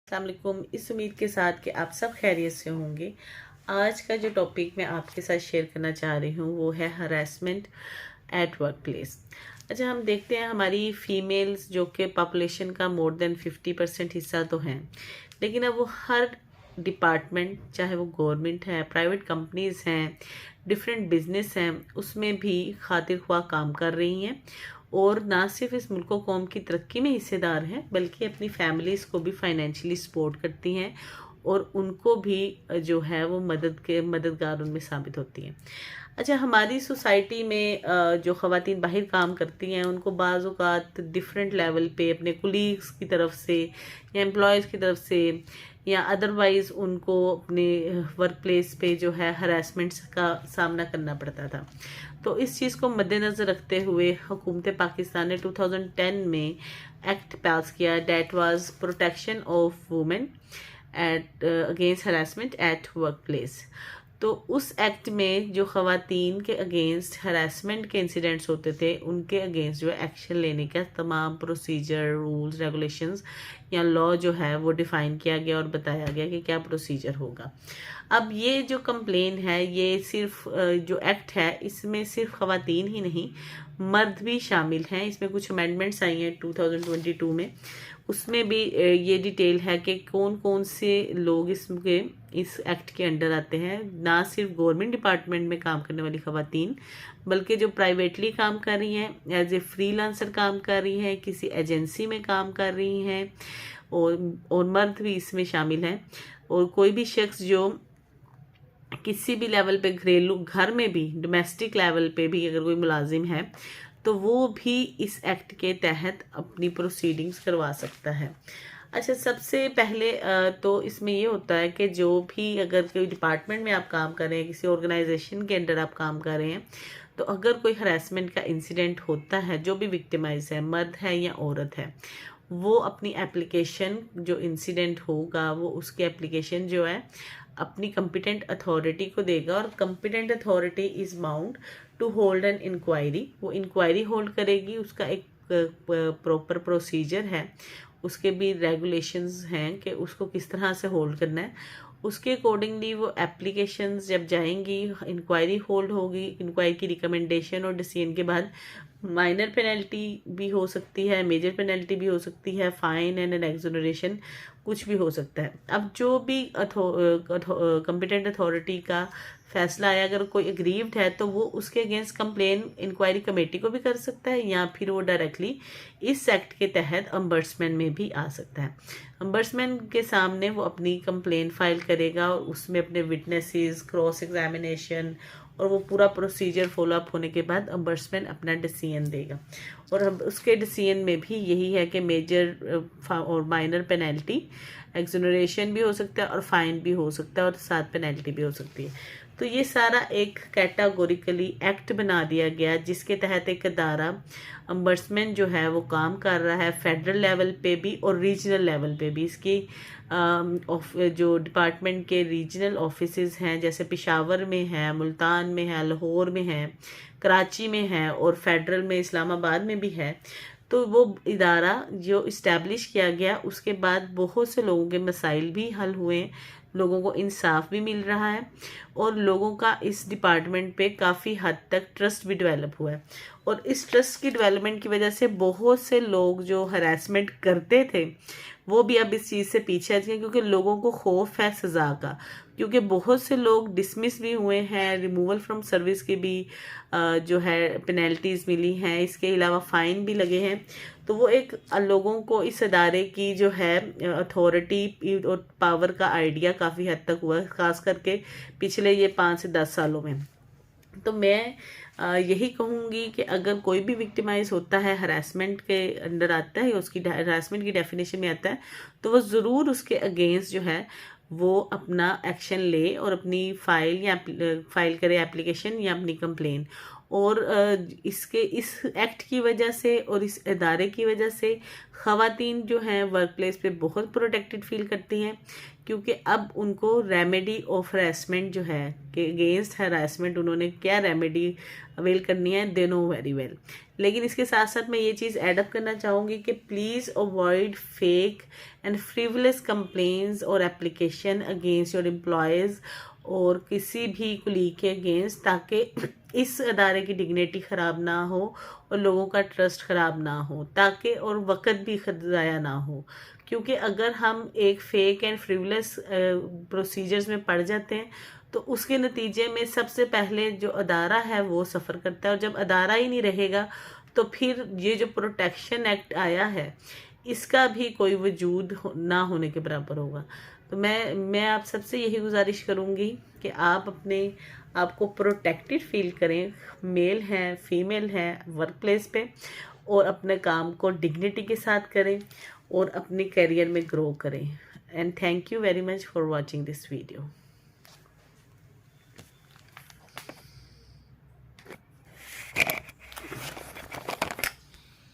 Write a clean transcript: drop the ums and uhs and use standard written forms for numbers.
अस्सलाम वालेकुम। इस उम्मीद के साथ कि आप सब खैरियत से होंगे। आज का जो टॉपिक मैं आपके साथ शेयर करना चाह रही हूँ वो है हरासमेंट एट वर्क प्लेस। अच्छा, हम देखते हैं हमारी फीमेल्स जो कि पॉपुलेशन का मोर देन 50% हिस्सा तो हैं, लेकिन अब वो हर डिपार्टमेंट, चाहे वो गवर्नमेंट है, प्राइवेट कंपनीज हैं, डिफरेंट बिजनेस हैं, उसमें भी खातिर ख्वाह काम कर रही हैं और ना सिर्फ इस मुल्क कौम की तरक्की में हिस्सेदार हैं बल्कि अपनी फैमिलीज़ को भी फाइनेंशियली सपोर्ट करती हैं और उनको भी जो है वो मददगार उनमें साबित होती हैं। अच्छा, हमारी सोसाइटी में जो ख़वातीन बाहर काम करती हैं उनको बाज़ औक़ात डिफरेंट लेवल पे अपने कुलीग्स की तरफ से या एम्प्लॉयज़ की तरफ से या अदरवाइज़ उनको अपने वर्क प्लेस पे जो है हरासमेंट्स का सामना करना पड़ता था। तो इस चीज़ को मद्देनज़र रखते हुए हुकूमत पाकिस्तान ने 2010 में एक्ट पास किया, that was protection of women at against harassment at work place. तो उस एक्ट में जो ख़वातीन के अगेंस्ट हरासमेंट के इंसिडेंट्स होते थे उनके अगेंस्ट जो है एक्शन लेने का तमाम प्रोसीजर, रूल्स, रेगुलेशंस या लॉ जो है वो डिफ़ाइन किया गया और बताया गया कि क्या प्रोसीजर होगा। अब ये जो कंप्लेन है, ये सिर्फ जो एक्ट है इसमें सिर्फ ख़वातीन ही नहीं मर्द भी शामिल हैं। इसमें कुछ अमेंडमेंट्स आई हैं 2022 में, उसमें भी ये डिटेल है कि कौन कौन से लोग इस एक्ट के अंडर आते हैं। ना सिर्फ गवर्नमेंट डिपार्टमेंट में काम करने वाली ख़वातीन बल्कि जो प्राइवेटली काम कर रही हैं, एज ए फ्रीलांसर काम कर रही हैं, किसी एजेंसी में काम कर रही हैं, और मर्द भी इसमें शामिल हैं। और कोई भी शख्स जो किसी भी लेवल पे, घरेलू घर में भी, डोमेस्टिक लेवल पे भी अगर कोई मुलाजिम है तो वो भी इस एक्ट के तहत अपनी प्रोसीडिंग्स करवा सकता है। अच्छा, सबसे पहले तो इसमें ये होता है कि जो भी अगर कोई डिपार्टमेंट में आप काम कर रहे हैं, किसी ऑर्गेनाइजेशन के अंडर आप काम कर रहे हैं, तो अगर कोई हरासमेंट का इंसिडेंट होता है, जो भी विक्टिमाइज है, मर्द है या औरत है, वो अपनी एप्लीकेशन, जो इंसिडेंट होगा वो उसकी एप्लीकेशन जो है अपनी कंपिटेंट अथॉरिटी को देगा और competent authority is bound to hold an inquiry. वो इंक्वायरी होल्ड करेगी, उसका एक प्रॉपर प्रोसीजर है, उसके भी रेगुलेशंस हैं कि उसको किस तरह से होल्ड करना है। उसके अकॉर्डिंगली वो एप्लीकेशंस जब जाएंगी, इंक्वायरी होल्ड होगी, इंक्वायरी की रिकमेंडेशन और डिसीजन के बाद माइनर पेनल्टी भी हो सकती है, मेजर पेनल्टी भी हो सकती है, फाइन एंड एन एक्सोनरेशन, कुछ भी हो सकता है। अब जो भी कंपिटेंट अथॉरिटी का फैसला आया, अगर कोई एग्रीव्ड है तो वो उसके अगेंस्ट कंप्लेन इंक्वायरी कमेटी को भी कर सकता है या फिर वो डायरेक्टली इस एक्ट के तहत अम्बर्समैन में भी आ सकता है। अम्बर्समैन के सामने वो अपनी कंप्लेन फाइल करेगा और उसमें अपने विटनेसेस, क्रॉस एग्जामिनेशन और वो पूरा प्रोसीजर फॉलो अप होने के बाद अम्बर्समैन अपना डिसीजन देगा। और अब उसके डिसीजन में भी यही है कि मेजर और माइनर पेनल्टी, एक्सोनरेशन भी हो सकता है और फाइन भी हो सकता है और साथ पेनल्टी भी हो सकती है। तो ये सारा एक कैटेगोरिकली एक्ट बना दिया गया जिसके तहत एक अदारा अम्बर्समैन जो है वो काम कर रहा है फेडरल लेवल पे भी और रीजनल लेवल पे भी। इसकी जो डिपार्टमेंट के रीजनल ऑफिसेज हैं, जैसे पेशावर में है, मुल्तान में है, लाहौर में है, कराची में है और फेडरल में इस्लामाबाद में भी है। तो वो इदारा जो इस्टेब्लिश किया गया उसके बाद बहुत से लोगों के मसाइल भी हल हुए, लोगों को इंसाफ भी मिल रहा है और लोगों का इस डिपार्टमेंट पे काफ़ी हद तक ट्रस्ट भी डेवलप हुआ है। और इस ट्रस्ट की डेवलपमेंट की वजह से बहुत से लोग जो हरासमेंट करते थे वो भी अब इस चीज़ से पीछे हट गए, क्योंकि लोगों को खौफ है सज़ा का। क्योंकि बहुत से लोग डिसमिस भी हुए हैं, रिमूवल फ्रॉम सर्विस की भी जो है पेनल्टीज़ मिली हैं, इसके अलावा फ़ाइन भी लगे हैं। तो वो एक लोगों को इस अदारे की जो है अथॉरिटी और पावर का आइडिया काफ़ी हद तक हुआ, ख़ास करके पिछले ये 5 से 10 सालों में। तो मैं यही कहूँगी कि अगर कोई भी विक्टिमाइज होता है, हरासमेंट के अंडर आता है, उसकी हरासमेंट की डेफिनेशन में आता है, तो वो ज़रूर उसके अगेंस्ट जो है वो अपना एक्शन ले और अपनी फाइल करे एप्लीकेशन या अपनी कंप्लेन। और इस एक्ट की वजह से और इस इदारे की वजह से ख़वातीन जो हैं वर्क प्लेस पे बहुत प्रोटेक्टेड फील करती हैं, क्योंकि अब उनको रेमेडी ऑफ हरासमेंट जो है कि अगेंस्ट हरासमेंट उन्होंने क्या रेमेडी अवेल करनी है, दे नो वेरी वेल। लेकिन इसके साथ साथ मैं ये चीज़ एडअप करना चाहूँगी कि please avoid fake and frivolous complaints और एप्लीकेशन अगेंस्ट योर एम्प्लॉयज़ और किसी भी कुलीग के अगेंस्ट, ताकि इस अदारे की डिग्निटी ख़राब ना हो और लोगों का ट्रस्ट ख़राब ना हो, ताकि और वक्त भी ज़ाया ना हो। क्योंकि अगर हम एक फेक एंड फ्रिवलेस प्रोसीजर्स में पड़ जाते हैं तो उसके नतीजे में सबसे पहले जो अदारा है वो सफ़र करता है, और जब अदारा ही नहीं रहेगा तो फिर ये जो प्रोटेक्शन एक्ट आया है इसका भी कोई वजूद ना होने के बराबर होगा। तो मैं आप सबसे यही गुजारिश करूँगी कि आप अपने आपको प्रोटेक्टेड फील करें, मेल हैं फीमेल हैं वर्क प्लेस पे, और अपने काम को डिग्निटी के साथ करें और अपने करियर में ग्रो करें। And thank you very much for watching this video.